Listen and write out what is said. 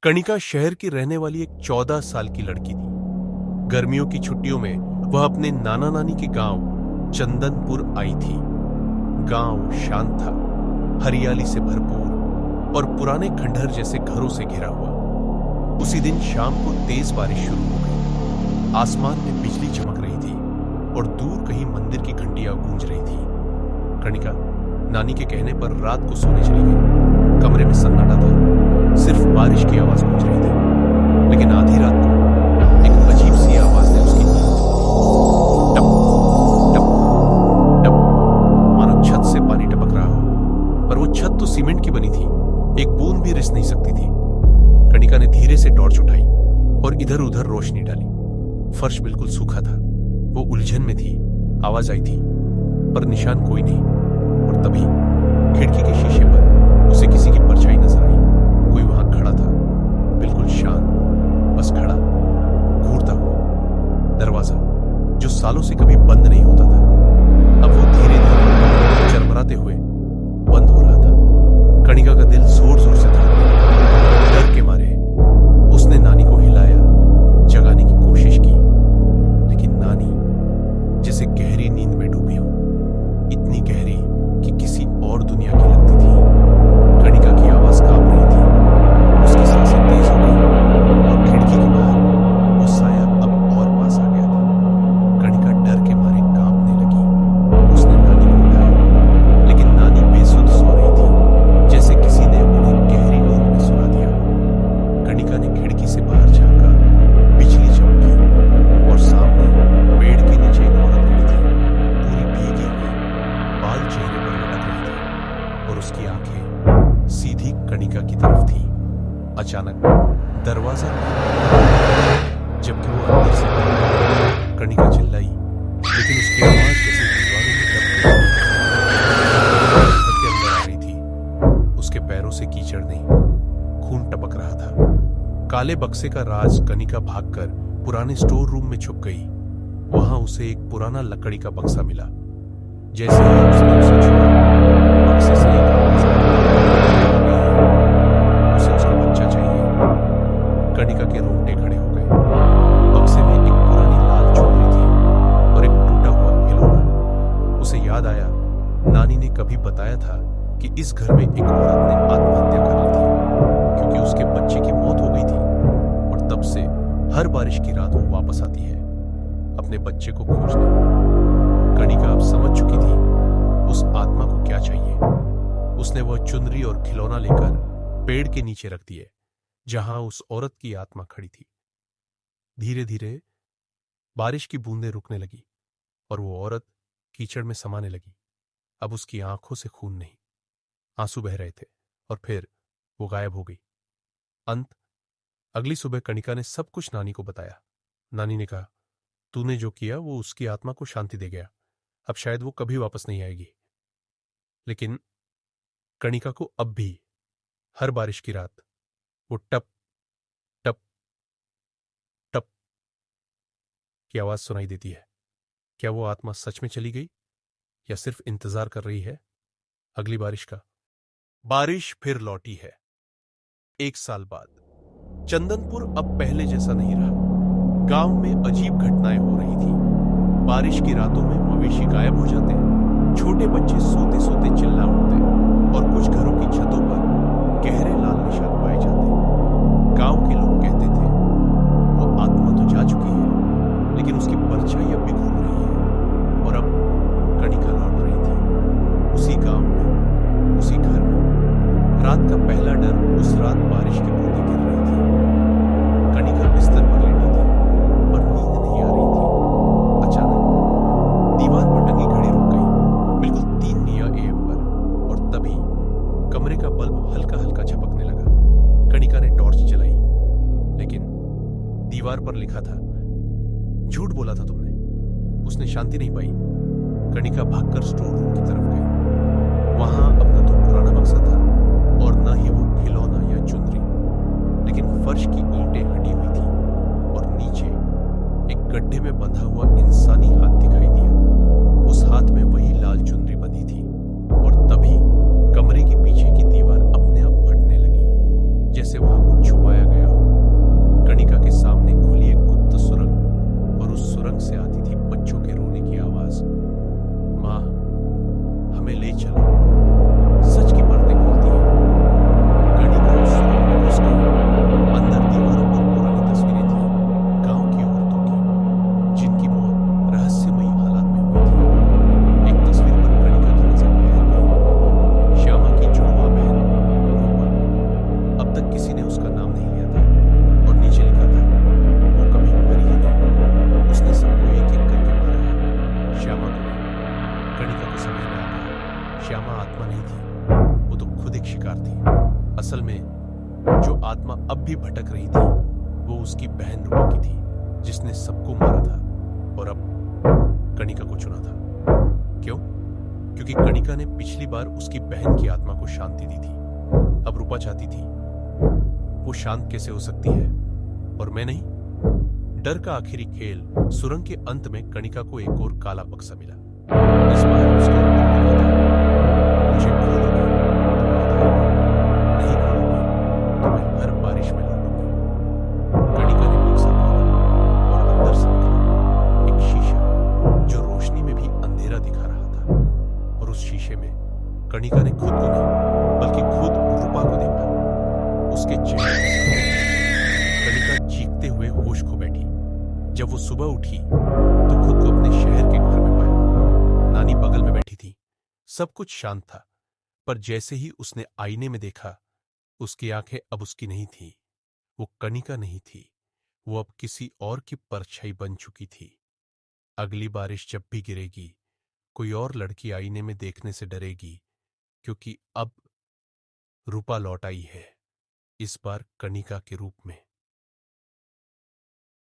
कणिका शहर की रहने वाली एक 14 साल की लड़की थी। गर्मियों की छुट्टियों में वह अपने नाना नानी के गांव चंदनपुर आई थी। गांव शांत था, हरियाली से भरपूर और पुराने खंडहर जैसे घरों से घिरा हुआ। उसी दिन शाम को तेज बारिश शुरू हो गई। आसमान में बिजली चमक रही थी और दूर कहीं मंदिर की घंटियां गूंज रही थी। कणिका नानी के कहने पर रात को सोने चली गई। कमरे में सन्नाटा था, सिर्फ बारिश की आवाज गूंज रही थी। लेकिन आधी रात को एक अजीब सी आवाज ने उसकी नींद तोड़ी। टप टप टप, मानो छत से पानी टपक रहा हो। पर वो छत तो सीमेंट की बनी थी, एक बूंद भी रिस नहीं सकती थी। कणिका ने धीरे से टॉर्च उठाई और इधर उधर रोशनी डाली। फर्श बिल्कुल सूखा था। वो उलझन में थी। आवाज आई थी पर निशान कोई नहीं। और तभी खिड़की के शीशे पर उसे किसी की परछाई नजर आई। कोई वहां खड़ा था, बिल्कुल शांत, बस खड़ा, घूरता हुआ। दरवाजा जो सालों से कभी बंद नहीं होता था, अब वो धीरे धीरे चरमराते हुए बंद हो रहा था। कणिका का दिल जोर जोर से धड़कने लगा। डर के मारे उसने नानी को हिलाया, जगाने की कोशिश की, लेकिन नानी जैसे गहरी नींद में डूबी हो, इतनी गहरी कि किसी और दुनिया की लगती थी। कणिका की आवाज कांप रही थी, उसकी सांसें तेज हो गई और खिड़की के बाहर वो साया अब और पास आ गया था। कणिका डर के मारे कांपने लगी। उसने नानी को उठाया, लेकिन नानी बेसुध सो रही थी, जैसे किसी ने उन्हें गहरी नींद में सुला दिया। कणिका ने खिड़की से बाहर झांका, बिजली चमकी और सामने पेड़ के नीचे एक औरत खड़ी थी, पूरी भीगी हुई, बाल चेहरे पर लटक रही थी और उसकी आंखें सीधी कणिका की तरफ थी। अचानक दरवाजा खुला, जबकि वो अंदर से बंद था। कणिका चिल्लाई, लेकिन उसकी आवाज जैसे दीवारों में दब के अंदर आ रही थी। उसके पैरों से कीचड़ नहीं, खून टपक रहा था। काले बक्से का राज कणिका भागकर पुराने स्टोर रूम में छुप गई। वहां उसे एक पुराना लकड़ी का बक्सा मिला। जैसे ही उसने उसे छुआ, बक्से से एक आवाज आई, उसे उसका बच्चा चाहिए। कणिका के रोंगटे खड़े हो गए। बक्से में एक पुरानी लाल चुनरी थी और एक टूटा हुआ खिलौना। उसे याद आया, नानी ने कभी बताया था कि इस घर में एक औरत ने आत्महत्या कर ली थी क्योंकि उसके बच्चे की मौत हो गई थी। और तब से हर बारिश की रात वो वापस आती है अपने बच्चे को खोजने। कणिका अब समझ चुकी थी उस आत्मा को क्या चाहिए। उसने वह चुनरी और खिलौना लेकर पेड़ के नीचे रख दिए, जहां उस औरत की आत्मा खड़ी थी। धीरे धीरे बारिश की बूंदें रुकने लगी और वो औरत कीचड़ में समाने लगी। अब उसकी आंखों से खून नहीं, आंसू बह रहे थे और फिर वो गायब हो गई। अंत अगली सुबह कणिका ने सब कुछ नानी को बताया। नानी ने कहा, तूने जो किया वो उसकी आत्मा को शांति दे गया। अब शायद वो कभी वापस नहीं आएगी। लेकिन कणिका को अब भी हर बारिश की रात वो टप टप टप की आवाज सुनाई देती है। क्या वो आत्मा सच में चली गई या सिर्फ इंतजार कर रही है अगली बारिश का? बारिश फिर लौटी है। 1 साल बाद चंदनपुर अब पहले जैसा नहीं रहा। गांव में अजीब घटनाएं हो रही थी। बारिश की रातों में मवेशी गायब हो जाते, छोटे बच्चे सोते सोते चिल्ला उठते और कुछ घरों की छतों पर गहरे लाल निशान पाए जाते। गांव के लोग कहते थे वो आत्मा तो जा चुकी है, लेकिन उसकी परछाई अब भी घूम रही है। और अब कणिका लौट रही थी उसी गांव में, उसी घर में। रात का पहला डर उस रात बारिश की बूंदें गिर रही थी। कणिका बिस्तर पर लेटी थी पर नींद नहीं आ रही थी। अचानक दीवार पर टंगी घड़ी रुक गई, बिल्कुल 3 AM पर। और तभी कमरे का बल्ब हल्का हल्का झपकने लगा। कणिका ने टॉर्च जलाई, लेकिन दीवार पर लिखा था, झूठ बोला था तुमने। उसने शांति नहीं पाई। कणिका भागकर स्टोर रूम की तरफ गई। वहां अब न तो पुराना बक्सा था और न ही वो खिलौना या चुनरी, लेकिन फर्श की ईंटें हटी हुई थी और नीचे एक गड्ढे में बंधा हुआ इंसानी हाथ दिखाई दिया। उस हाथ में वही लाल चुनरी बंधी थी। और तभी कमरे के पीछे की दीवार अपने आप फटने लगी, जैसे वहां कुछ छुपाया गया अब भी भटक रही थी। वो उसकी बहन रूपा की थी, जिसने सबको मारा था और अब कणिका को चुना था। क्यों? क्योंकि कणिका ने पिछली बार उसकी बहन की आत्मा को शांति दी थी। अब रूपा चाहती थी वो शांत कैसे हो सकती है और मैं नहीं। डर का आखिरी खेल। सुरंग के अंत में कणिका को एक और काला बक्सा मिला। इस बार उसके ऊपर लिखा था, मुझे खोलोगे तो मौत आएगी, नहीं खोलोगे तो मैं हर बारिश में लौटूंगी। कणिका ने बक्सा खोला और अंदर से निकला एक शीशा जो रोशनी में भी अंधेरा दिखा रहा था। और उस शीशे में कणिका ने खुद को नहीं बल्कि खुद रूपा को देखा। उसके चेहरे के सामने कणिका चीखते हुए होश खो बैठी। जब वो सुबह उठी तो खुद को अपने शहर के घर में पाया। नानी बगल में बैठी थी। सब कुछ शांत था, पर जैसे ही उसने आईने में देखा, उसकी आंखें अब उसकी नहीं थी। वो कणिका नहीं थी, वो अब किसी और की परछाई बन चुकी थी। अगली बारिश जब भी गिरेगी, कोई और लड़की आईने में देखने से डरेगी, क्योंकि अब रूपा लौट आई है, इस बार कणिका के रूप में।